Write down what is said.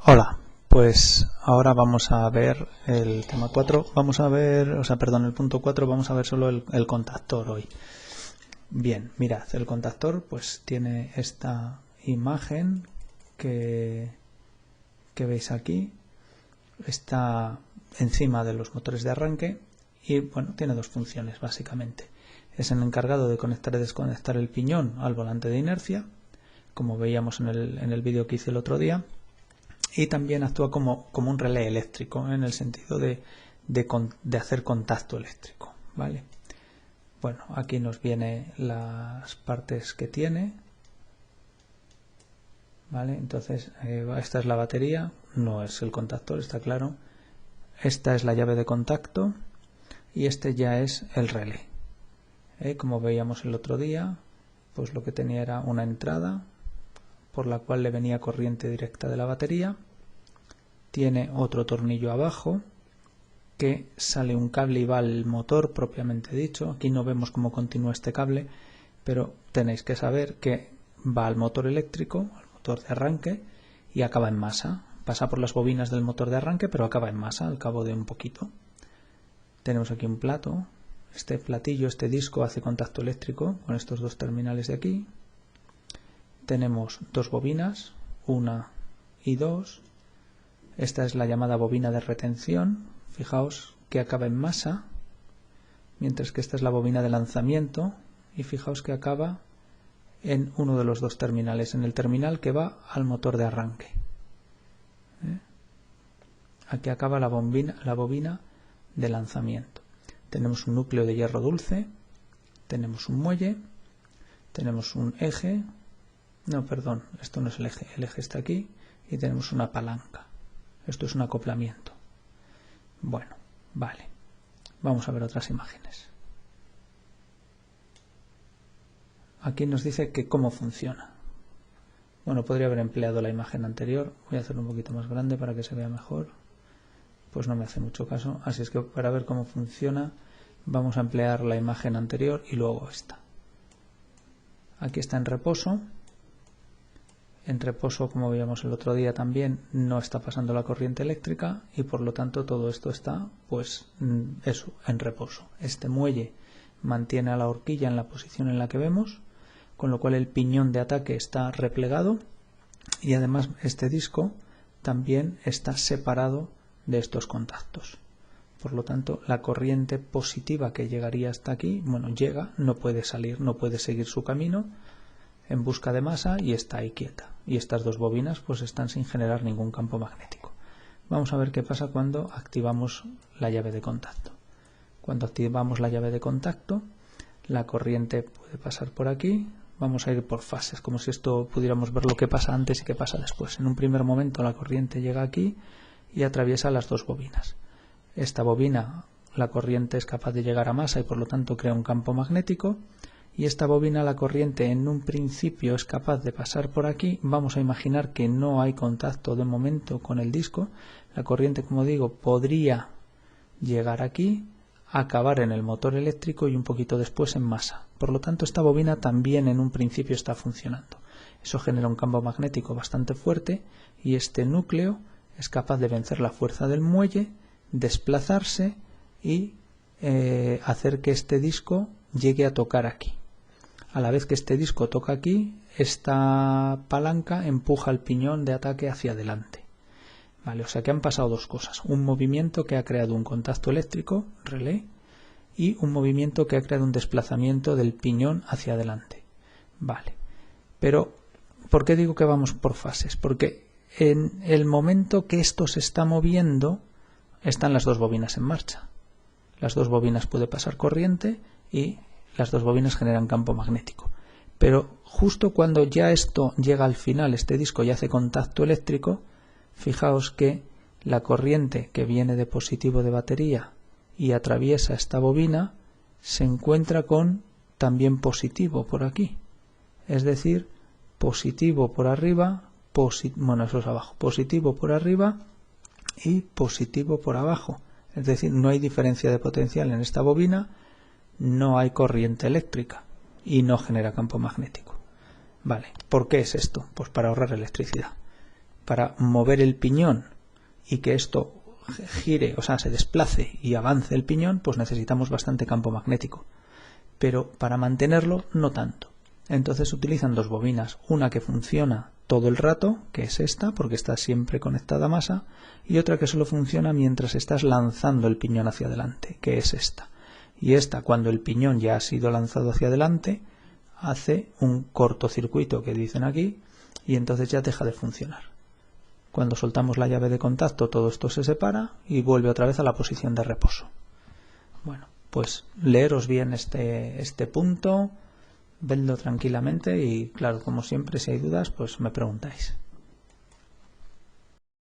Hola, pues ahora vamos a ver el tema 4, vamos a ver, el punto 4, vamos a ver solo el contactor hoy. Bien, mirad, el contactor pues tiene esta imagen que veis aquí, está encima de los motores de arranque y bueno, tiene dos funciones básicamente. Es el encargado de conectar y desconectar el piñón al volante de inercia, como veíamos en el vídeo que hice el otro día. Y también actúa como un relé eléctrico, en el sentido de hacer contacto eléctrico, ¿vale? Bueno, aquí nos vienen las partes que tiene, ¿vale? Entonces, esta es la batería, no es el contactor, está claro. Esta es la llave de contacto y este ya es el relé. Como veíamos el otro día, pues lo que tenía era una entrada por la cual le venía corriente directa de la batería. Tiene otro tornillo abajo que sale un cable y va al motor propiamente dicho. Aquí no vemos cómo continúa este cable, pero tenéis que saber que va al motor eléctrico, al motor de arranque, y acaba en masa. Pasa por las bobinas del motor de arranque, pero acaba en masa al cabo de un poquito. Tenemos aquí un plato. Este platillo, este disco, hace contacto eléctrico con estos dos terminales de aquí. Tenemos dos bobinas, una y dos. Esta es la llamada bobina de retención. Fijaos que acaba en masa, mientras que esta es la bobina de lanzamiento, y fijaos que acaba en uno de los dos terminales, en el terminal que va al motor de arranque. Aquí acaba la bobina de lanzamiento. Tenemos un núcleo de hierro dulce, tenemos un muelle, tenemos un eje, no, perdón, esto no es el eje está aquí, y tenemos una palanca. Esto es un acoplamiento. Bueno, vale. Vamos a ver otras imágenes. Aquí nos dice que cómo funciona. Bueno, podría haber empleado la imagen anterior. Voy a hacerlo un poquito más grande para que se vea mejor. Pues no me hace mucho caso. Así es que para ver cómo funciona vamos a emplear la imagen anterior y luego esta. Aquí está en reposo. En reposo, como veíamos el otro día también, no está pasando la corriente eléctrica y por lo tanto todo esto está, pues, eso, en reposo. Este muelle mantiene a la horquilla en la posición en la que vemos, con lo cual el piñón de ataque está replegado y además este disco también está separado de estos contactos. Por lo tanto, la corriente positiva que llegaría hasta aquí, bueno, llega, no puede salir, no puede seguir su camino en busca de masa y está ahí quieta. Y estas dos bobinas pues están sin generar ningún campo magnético. Vamos a ver qué pasa cuando activamos la llave de contacto. Cuando activamos la llave de contacto, la corriente puede pasar por aquí. Vamos a ir por fases, como si esto pudiéramos ver lo que pasa antes y qué pasa después. En un primer momento la corriente llega aquí y atraviesa las dos bobinas. Esta bobina, la corriente es capaz de llegar a masa y por lo tanto crea un campo magnético. Y esta bobina, la corriente en un principio es capaz de pasar por aquí. Vamos a imaginar que no hay contacto de momento con el disco. La corriente, como digo, podría llegar aquí, acabar en el motor eléctrico y un poquito después en masa. Por lo tanto, esta bobina también en un principio está funcionando. Eso genera un campo magnético bastante fuerte y este núcleo es capaz de vencer la fuerza del muelle, desplazarse y hacer que este disco llegue a tocar aquí. A la vez que este disco toca aquí, esta palanca empuja el piñón de ataque hacia adelante. Vale, o sea que han pasado dos cosas. Un movimiento que ha creado un contacto eléctrico, relé, y un movimiento que ha creado un desplazamiento del piñón hacia adelante. Vale, pero ¿por qué digo que vamos por fases? Porque en el momento que esto se está moviendo, están las dos bobinas en marcha. Las dos bobinas puede pasar corriente y las dos bobinas generan campo magnético. Pero justo cuando ya esto llega al final, este disco ya hace contacto eléctrico, fijaos que la corriente que viene de positivo de batería y atraviesa esta bobina se encuentra con también positivo por aquí. Es decir, positivo por arriba, bueno, eso es abajo, positivo por arriba y positivo por abajo. Es decir, no hay diferencia de potencial en esta bobina, no hay corriente eléctrica y no genera campo magnético. Vale, ¿por qué es esto? Pues para ahorrar electricidad. para mover el piñón y que esto gire, o sea, se desplace y avance el piñón, pues necesitamos bastante campo magnético. Pero para mantenerlo, no tanto. Entonces utilizan dos bobinas, una que funciona todo el rato, que es esta, porque está siempre conectada a masa, y otra que solo funciona mientras estás lanzando el piñón hacia adelante, que es esta. Y esta, cuando el piñón ya ha sido lanzado hacia adelante, hace un cortocircuito que dicen aquí, y entonces ya deja de funcionar. Cuando soltamos la llave de contacto, todo esto se separa y vuelve otra vez a la posición de reposo. Bueno, pues leeros bien este punto, vedlo tranquilamente y claro, como siempre, si hay dudas, pues me preguntáis.